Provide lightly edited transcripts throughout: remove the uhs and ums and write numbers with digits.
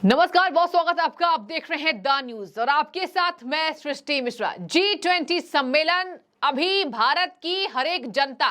नमस्कार, बहुत स्वागत है आपका। आप देख रहे हैं द न्यूज और आपके साथ मैं सृष्टि मिश्रा। G20 सम्मेलन अभी भारत की हर एक जनता,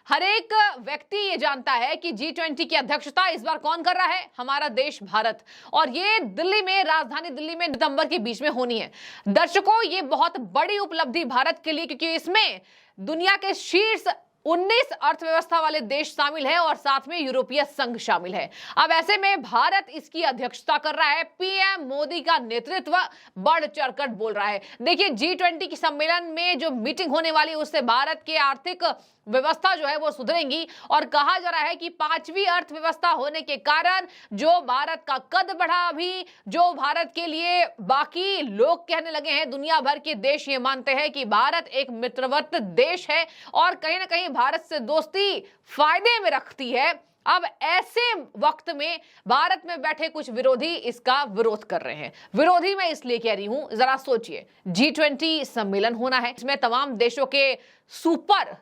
हर एक व्यक्ति ये जानता है कि G20 की अध्यक्षता इस बार कौन कर रहा है? हमारा देश भारत। और ये दिल्ली में, राजधानी दिल्ली में दिसंबर के बीच में होनी है। दर्शकों, ये बहुत बड़ी उपलब्धि भारत के लिए, क्योंकि इसमें दुनिया के शीर्ष 19 अर्थव्यवस्था वाले देश शामिल है और साथ में यूरोपीय संघ शामिल है। अब ऐसे में भारत इसकी अध्यक्षता कर रहा है। पीएम मोदी का नेतृत्व बढ़ चढ़कर बोल रहा है। देखिए, G20 की सम्मेलन में जो मीटिंग होने वाली है उससे भारत के आर्थिक व्यवस्था जो है वो सुधरेंगी। और कहा जा रहा है कि 5वीं अर्थव्यवस्था होने के कारण जो भारत का कद बढ़ा, अभी जो भारत के लिए बाकी लोग कहने लगे हैं, दुनिया भर के देश ये मानते हैं कि भारत एक मित्रवत देश है और कहीं ना कहीं भारत से दोस्ती फायदे में रखती है। अब ऐसे वक्त में भारत में बैठे कुछ विरोधी इसका विरोध कर रहे हैं। विरोधी मैं इसलिए कह रही हूं, जरा सोचिए, G20 सम्मेलन होना है, इसमें तमाम देशों के सुपर,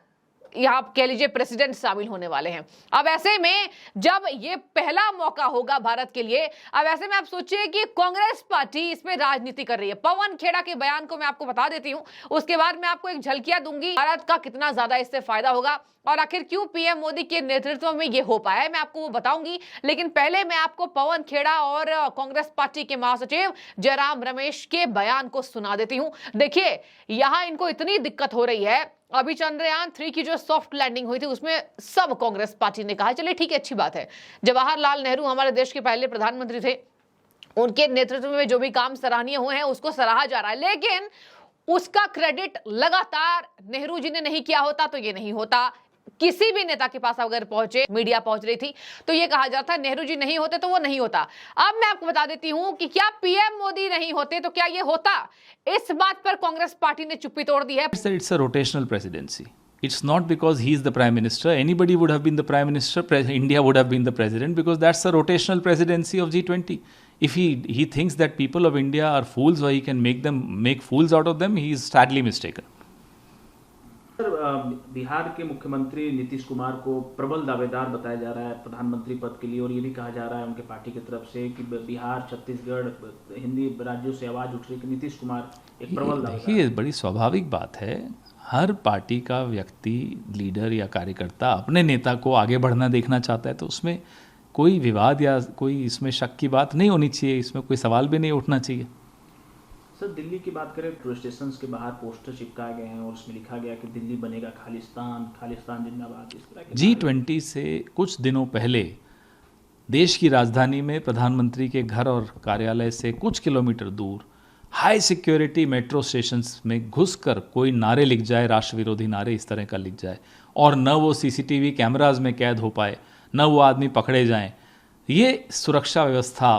यहां आप कह लीजिए, प्रेसिडेंट शामिल होने वाले हैं। अब ऐसे में जब ये पहला मौका होगा भारत के लिए, अब ऐसे में आप सोचिए कि कांग्रेस पार्टी इसमें राजनीति कर रही है। पवन खेड़ा के बयान को मैं आपको बता देती हूं, उसके बाद मैं आपको एक झलकियां दूंगी भारत का कितना ज्यादा इससे फायदा होगा और आखिर क्यों पीएम मोदी के नेतृत्व में ये हो पाया है, मैं आपको वो बताऊंगी। लेकिन पहले मैं आपको पवन खेड़ा और कांग्रेस पार्टी के महासचिव जयराम रमेश के बयान को सुना देती हूं। देखिए, यहां इनको इतनी दिक्कत हो रही है। अभी चंद्रयान 3 की जो सॉफ्ट लैंडिंग हुई थी उसमें सब कांग्रेस पार्टी ने कहा चलिए ठीक है, अच्छी बात है। जवाहरलाल नेहरू हमारे देश के पहले प्रधानमंत्री थे, उनके नेतृत्व में जो भी काम सराहनीय हुए हैं उसको सराहा जा रहा है, लेकिन उसका क्रेडिट लगातार नेहरू जी ने नहीं किया होता तो ये नहीं होता। किसी भी नेता के पास अगर पहुंचे, मीडिया पहुंच रही थी तो ये कहा जाता है नेहरू जी नहीं होते तो वो नहीं होता। अब मैं आपको बता देती हूं कि क्या पीएम मोदी नहीं होते तो क्या ये होता? इस बात पर कांग्रेस पार्टी ने चुप्पी तोड़ दी है। It's a rotational presidency. It's not because he is the prime minister. Anybody would have been the prime minister. India would have been the president, because that's a rotational presidency of G20. If he thinks that people of India are fools or he can make fools out of them, he is sadly mistaken. Bihar के मुख्यमंत्री नीतीश कुमार को प्रबल दावेदार बताया जा रहा है प्रधानमंत्री पद के लिए, और ये भी कहा जा रहा है उनके पार्टी की तरफ से कि बिहार, छत्तीसगढ़, हिंदी राज्यों से आवाज उठ रही है कि नीतीश कुमार एक प्रबल दावेदार। देखिए, बड़ी स्वाभाविक बात है, हर पार्टी का व्यक्ति, लीडर या कार्यकर्ता अपने नेता को आगे बढ़ना देखना चाहता है, तो उसमें कोई विवाद या कोई इसमें शक की बात नहीं होनी चाहिए, इसमें कोई सवाल भी नहीं उठना चाहिए। सर, दिल्ली की बात करें, मेट्रो स्टेशन के बाहर पोस्टर चिपकाए गए हैं और उसमें लिखा गया कि दिल्ली बनेगा खालिस्तान, खालिस्तान जिंदाबाद। इस तरह के G20 से कुछ दिनों पहले देश की राजधानी में प्रधानमंत्री के घर और कार्यालय से कुछ किलोमीटर दूर हाई सिक्योरिटी मेट्रो स्टेशंस में घुसकर कोई नारे लिख जाए, राष्ट्र विरोधी नारे इस तरह का लिख जाए, और न वो सीसीटीवी कैमराज में कैद हो पाए, न वो आदमी पकड़े जाएं, ये सुरक्षा व्यवस्था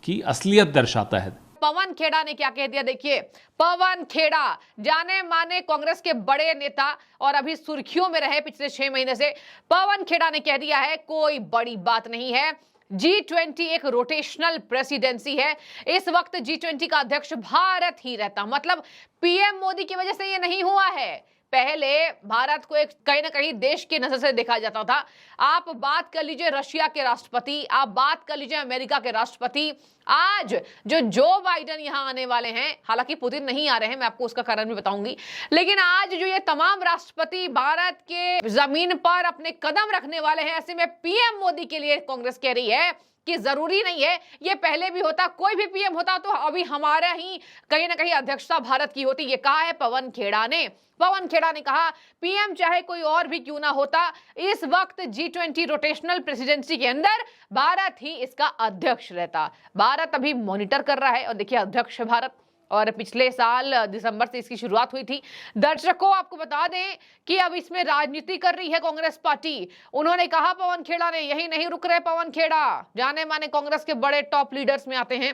की असलियत दर्शाता है। पवन खेड़ा ने क्या कह दिया? देखिए, पवन खेड़ा जाने माने कांग्रेस के बड़े नेता और अभी सुर्खियों में रहे पिछले 6 महीने से। पवन खेड़ा ने कह दिया है कोई बड़ी बात नहीं है, G20 एक रोटेशनल प्रेसिडेंसी है, इस वक्त G20 का अध्यक्ष भारत ही रहता। मतलब पीएम मोदी की वजह से ये नहीं हुआ है। पहले भारत को एक कहीं ना कहीं देश की नजर से देखा जाता था। आप बात कर लीजिए रशिया के राष्ट्रपति, आप बात कर लीजिए अमेरिका के राष्ट्रपति, आज जो बाइडेन यहां आने वाले हैं, हालांकि पुतिन नहीं आ रहे हैं, मैं आपको उसका कारण भी बताऊंगी, लेकिन आज जो ये तमाम राष्ट्रपति भारत के जमीन पर अपने कदम रखने वाले हैं, ऐसे में पीएम मोदी के लिए कांग्रेस कह रही है कि जरूरी नहीं है ये पहले भी होता, कोई भी पीएम होता तो अभी हमारा ही कहीं ना कहीं अध्यक्षता भारत की होती। ये कहा है पवन खेड़ा ने। पवन खेड़ा ने कहा पीएम चाहे कोई और भी क्यों ना होता, इस वक्त G20 रोटेशनल प्रेसिडेंसी के अंदर भारत ही इसका अध्यक्ष रहता। भारत अभी मॉनिटर कर रहा है और देखिए अध्यक्ष भारत, और पिछले साल दिसंबर से इसकी शुरुआत हुई थी। दर्शकों, आपको बता दें कि अब इसमें राजनीति कर रही है कांग्रेस पार्टी। उन्होंने कहा पवन खेड़ा ने, यही नहीं रुक रहे पवन खेड़ा, जाने माने कांग्रेस के बड़े टॉप लीडर्स में आते हैं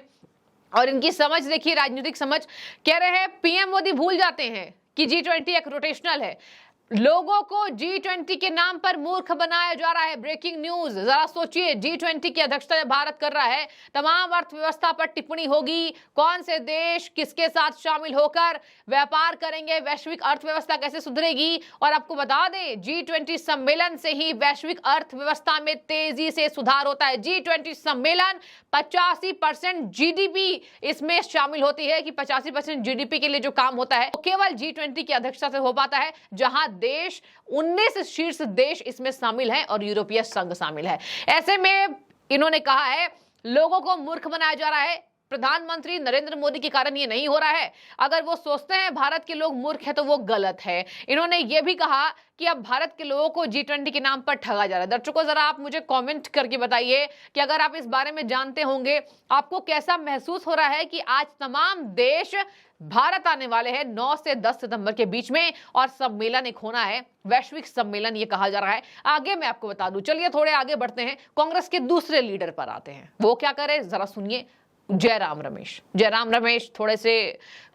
और इनकी समझ देखिए, राजनीतिक समझ, कह रहे हैं पीएम मोदी भूल जाते हैं कि G20 एक रोटेशनल है। लोगों को G20 के नाम पर मूर्ख बनाया जा रहा है। ब्रेकिंग न्यूज, जरा सोचिए, G20 की अध्यक्षता भारत कर रहा है, तमाम अर्थव्यवस्था पर टिप्पणी होगी, कौन से देश किसके साथ शामिल होकर व्यापार करेंगे, वैश्विक अर्थव्यवस्था कैसे सुधरेगी। और आपको बता दें, G20 सम्मेलन से ही वैश्विक अर्थव्यवस्था में तेजी से सुधार होता है। G20 सम्मेलन 85% जीडीपी इसमें शामिल होती है कि 85% जीडीपी के लिए जो काम होता है वो केवल G20 की अध्यक्षता से हो पाता है, जहां देश 19 शीर्ष देश इसमें शामिल हैं और यूरोपीय संघ शामिल है। ऐसे में इन्होंने कहा है लोगों को मूर्ख बनाया जा रहा है। प्रधानमंत्री नरेंद्र मोदी के कारण ये नहीं हो रहा है। अगर वो सोचते हैं भारत के लोग मूर्ख हैं तो वो गलत है। इन्होंने ये भी कहा कि अब भारत के लोगों को G20 के नाम पर ठगा जा रहा है। दर्शकों, जरा आप मुझे कमेंट करके बताइए कि अगर आप इस बारे में जानते होंगे, आपको कैसा महसूस हो रहा है कि आज तमाम देश भारत आने वाले हैं 9 से 10 सितंबर के बीच में, और सम्मेलन एक होना है, वैश्विक सम्मेलन ये कहा जा रहा है। आगे मैं आपको बता दूं, चलिए थोड़े आगे बढ़ते हैं, कांग्रेस के दूसरे लीडर पर आते हैं। वो क्या करे जरा सुनिए। जयराम रमेश थोड़े से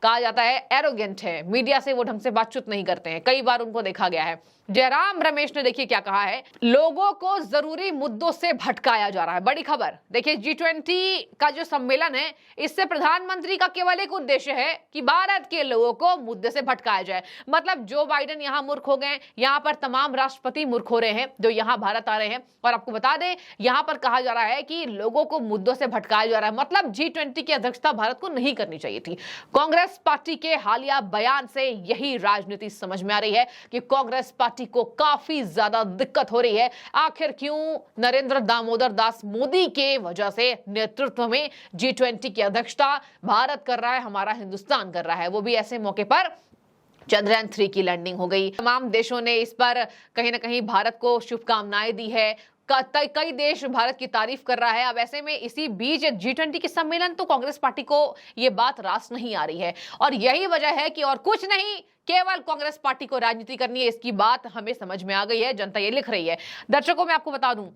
कहा जाता है एरोगेंट है, मीडिया से वो ढंग से बातचीत नहीं करते हैं, कई बार उनको देखा गया है। जयराम रमेश ने देखिए क्या कहा है, लोगों को जरूरी मुद्दों से भटकाया जा रहा है। बड़ी खबर देखिए, G20 का जो सम्मेलन है, इससे प्रधानमंत्री का केवल एक उद्देश्य है कि भारत के लोगों को मुद्दे से भटकाया जाए। मतलब जो बाइडेन यहां मूर्ख हो गए, यहां पर तमाम राष्ट्रपति मूर्ख हो रहे हैं जो यहां भारत आ रहे हैं। और आपको बता दें, यहां पर कहा जा रहा है कि लोगों को मुद्दों से भटकाया जा रहा है। मतलब G20 की अध्यक्षता भारत को नहीं करनी चाहिए थी। कांग्रेस पार्टी के हालिया बयान से यही राजनीति समझ में आ रही है कि कांग्रेस पार्टी को काफी ज्यादा दिक्कत हो रही है। आखिर क्यों नरेंद्र दामोदर दास मोदी के वजह से नेतृत्व में G20 की अध्यक्षता भारत कर रहा है, हमारा हिंदुस्तान कर रहा है, वो भी ऐसे मौके पर चंद्रयान 3 की लैंडिंग हो गई। तमाम देशों ने इस पर कहीं ना कहीं भारत को शुभकामनाएं दी है, कई देश भारत की तारीफ कर रहा है। अब ऐसे में इसी बीच G20 के सम्मेलन, तो कांग्रेस पार्टी को ये बात रास नहीं आ रही है, और यही वजह है कि और कुछ नहीं, केवल कांग्रेस पार्टी को राजनीति करनी है। इसकी बात हमें समझ में आ गई है, जनता ये लिख रही है। दर्शकों, मैं आपको बता दूं,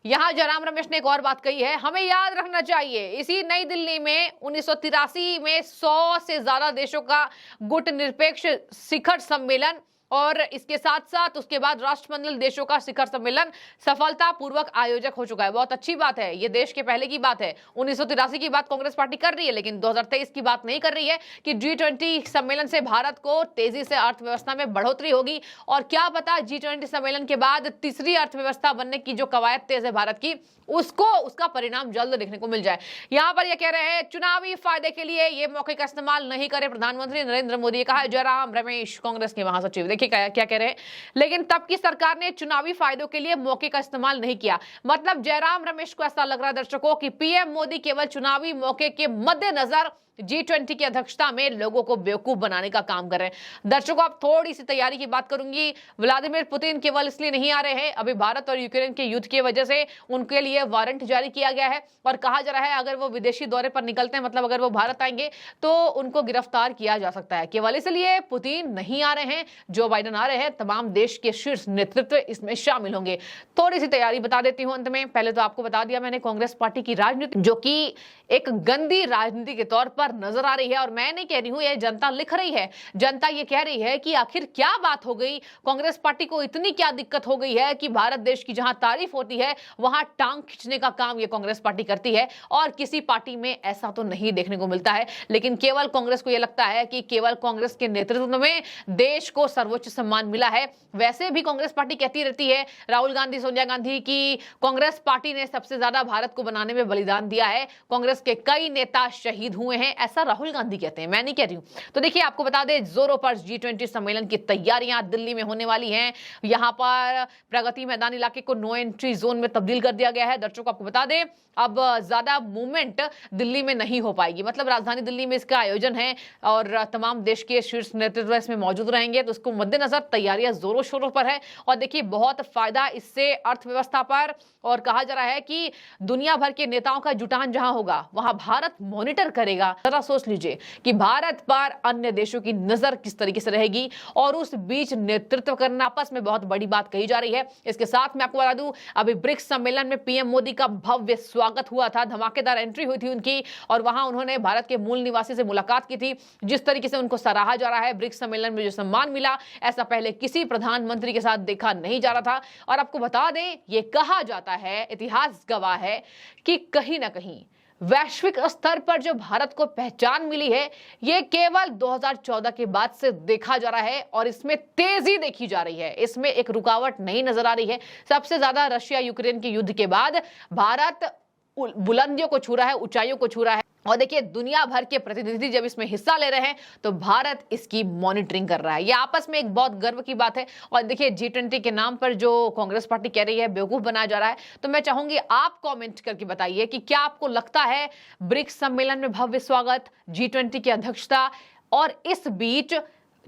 यहां जयराम रमेश ने एक और बात कही है, हमें याद रखना चाहिए, इसी नई दिल्ली में 1983 में 100 से ज्यादा देशों का गुट निरपेक्ष शिखर सम्मेलन और इसके साथ साथ उसके बाद राष्ट्रमंडल देशों का शिखर सम्मेलन सफलतापूर्वक आयोजक हो चुका है। बहुत अच्छी बात है, ये देश के पहले की बात है। 1983 की बात कांग्रेस पार्टी कर रही है, लेकिन 2023 की बात नहीं कर रही है कि G20 सम्मेलन से भारत को तेजी से अर्थव्यवस्था में बढ़ोतरी होगी। और क्या पता G20 सम्मेलन के बाद तीसरी अर्थव्यवस्था बनने की जो कवायद तेज है भारत की, उसका परिणाम जल्द देखने को मिल जाए। यहां पर यह कह रहे हैं चुनावी फायदे के लिए ये मौके का इस्तेमाल नहीं करे प्रधानमंत्री नरेंद्र मोदी, कहा जयराम रमेश कांग्रेस के महासचिव। देखिए क्या कह रहे हैं, लेकिन तब की सरकार ने चुनावी फायदों के लिए मौके का इस्तेमाल नहीं किया। मतलब जयराम रमेश को ऐसा लग रहा है दर्शकों कि पीएम मोदी केवल चुनावी मौके के मद्देनजर G20 की अध्यक्षता में लोगों को बेवकूफ बनाने का काम कर रहे हैं। दर्शकों, अब थोड़ी सी तैयारी की बात करूंगी। व्लादिमीर पुतिन केवल इसलिए नहीं आ रहे हैं, अभी भारत और यूक्रेन के युद्ध की वजह से उनके लिए वारंट जारी किया गया है और कहा जा रहा है अगर वो विदेशी दौरे पर निकलते हैं, मतलब अगर वो भारत आएंगे तो उनको गिरफ्तार किया जा सकता है। केवल इसलिए पुतिन नहीं आ रहे हैं, जो बाइडेन आ रहे हैं, तमाम देश के शीर्ष नेतृत्व इसमें शामिल होंगे। थोड़ी सी तैयारी बता देती हूं अंत में। पहले तो आपको बता दिया मैंने कांग्रेस पार्टी की राजनीति, जो कि एक गंदी राजनीति के तौर पर नजर आ रही है, और मैं नहीं कह रही हूं, ये जनता लिख रही है। जनता ये कह रही है कि आखिर क्या बात हो गई, कांग्रेस पार्टी को इतनी क्या दिक्कत हो गई है कि भारत देश की जहां तारीफ होती है वहां टांग खींचने का काम ये कांग्रेस पार्टी करती है। और किसी पार्टी में ऐसा तो नहीं देखने को मिलता है, लेकिन केवल कांग्रेस को यह लगता है कि केवल कांग्रेस के नेतृत्व में देश को सर्वोच्च सम्मान मिला है। वैसे भी कांग्रेस पार्टी कहती रहती है, राहुल गांधी, सोनिया गांधी, की कांग्रेस पार्टी ने सबसे ज्यादा भारत को बनाने में बलिदान दिया है, कांग्रेस के कई नेता शहीद हुए हैं, ऐसा राहुल गांधी कहते हैं, मैं नहीं कह रही हूं। तो देखिए, आपको बता दें, जोरों पर G20 सम्मेलन की तैयारियां दिल्ली में होने वाली हैं। यहां पर प्रगति मैदान इलाके को नो एंट्री जोन में तब्दील कर दिया गया है। दर्शकों, आपको बता दें, अब ज्यादा मूवमेंट दिल्ली में नहीं हो पाएगी। मतलब राजधानी दिल्ली में इसका आयोजन है और तमाम देश के शीर्ष नेतृत्व इसमें मौजूद रहेंगे, तो उसको मद्देनजर तैयारियां जोरों शोरों पर है। और देखिए, बहुत फायदा इससे अर्थव्यवस्था पर, और कहा जा रहा है कि दुनिया भर के नेताओं का जुटान जहां होगा वहां भारत मॉनिटर करेगा। जरा सोच लीजिए कि भारत पर अन्य देशों की नजर किस तरीके से रहेगी, और उस बीच नेतृत्व करना आपस में बहुत बड़ी बात कही जा रही है। इसके साथ मैं आपको बता दूं, अभी ब्रिक्स सम्मेलन में पीएम मोदी का भव्य स्वागत हुआ था, धमाकेदार एंट्री हुई थी उनकी, और वहां उन्होंने भारत के मूल निवासी से मुलाकात की थी। जिस तरीके से उनको सराहा जा रहा है, ब्रिक्स सम्मेलन में जो सम्मान मिला, ऐसा पहले किसी प्रधानमंत्री के साथ देखा नहीं जा रहा था। और आपको बता दें, ये कहा जाता है, इतिहास गवाह है कि कहीं ना कहीं वैश्विक स्तर पर जो भारत को पहचान मिली है, ये केवल 2014 के बाद से देखा जा रहा है और इसमें तेजी देखी जा रही है, इसमें एक रुकावट नहीं नजर आ रही है। सबसे ज्यादा रशिया यूक्रेन के युद्ध के बाद भारत बुलंदियों को छू रहा है, ऊंचाइयों को छू रहा है। और देखिए, दुनिया भर के प्रतिनिधि जब इसमें हिस्सा ले रहे हैं तो भारत इसकी मॉनिटरिंग कर रहा है। ये आपस में एक बहुत गर्व की बात है। और देखिए, G20 के नाम पर जो कांग्रेस पार्टी कह रही है बेवकूफ बनाया जा रहा है, तो मैं चाहूंगी आप कमेंट करके बताइए कि क्या आपको लगता है ब्रिक्स सम्मेलन में भव्य स्वागत, G20 की अध्यक्षता और इस बीच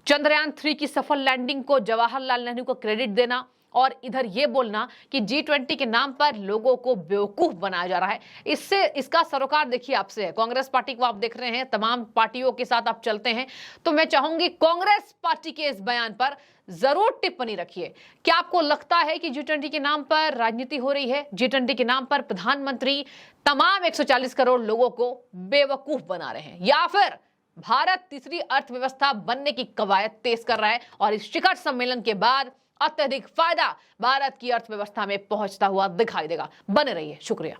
चंद्रयान 3 की सफल लैंडिंग को जवाहरलाल नेहरू को क्रेडिट देना और इधर ये बोलना कि G20 के नाम पर लोगों को बेवकूफ बनाया जा रहा है, इसका सरोकार देखिए आपसे है। कांग्रेस पार्टी को आप देख रहे हैं, तमाम पार्टियों के साथ आप चलते हैं, तो मैं चाहूंगी कांग्रेस पार्टी के इस बयान पर जरूर टिप्पणी रखिए। क्या आपको लगता है कि G20 के नाम पर राजनीति हो रही है? G20 के नाम पर प्रधानमंत्री तमाम 140 करोड़ लोगों को बेवकूफ बना रहे हैं, या फिर भारत तीसरी अर्थव्यवस्था बनने की कवायद तेज कर रहा है और इस शिखर सम्मेलन के बाद अत्यधिक फायदा भारत की अर्थव्यवस्था में पहुंचता हुआ दिखाई देगा? बने रहिए, शुक्रिया।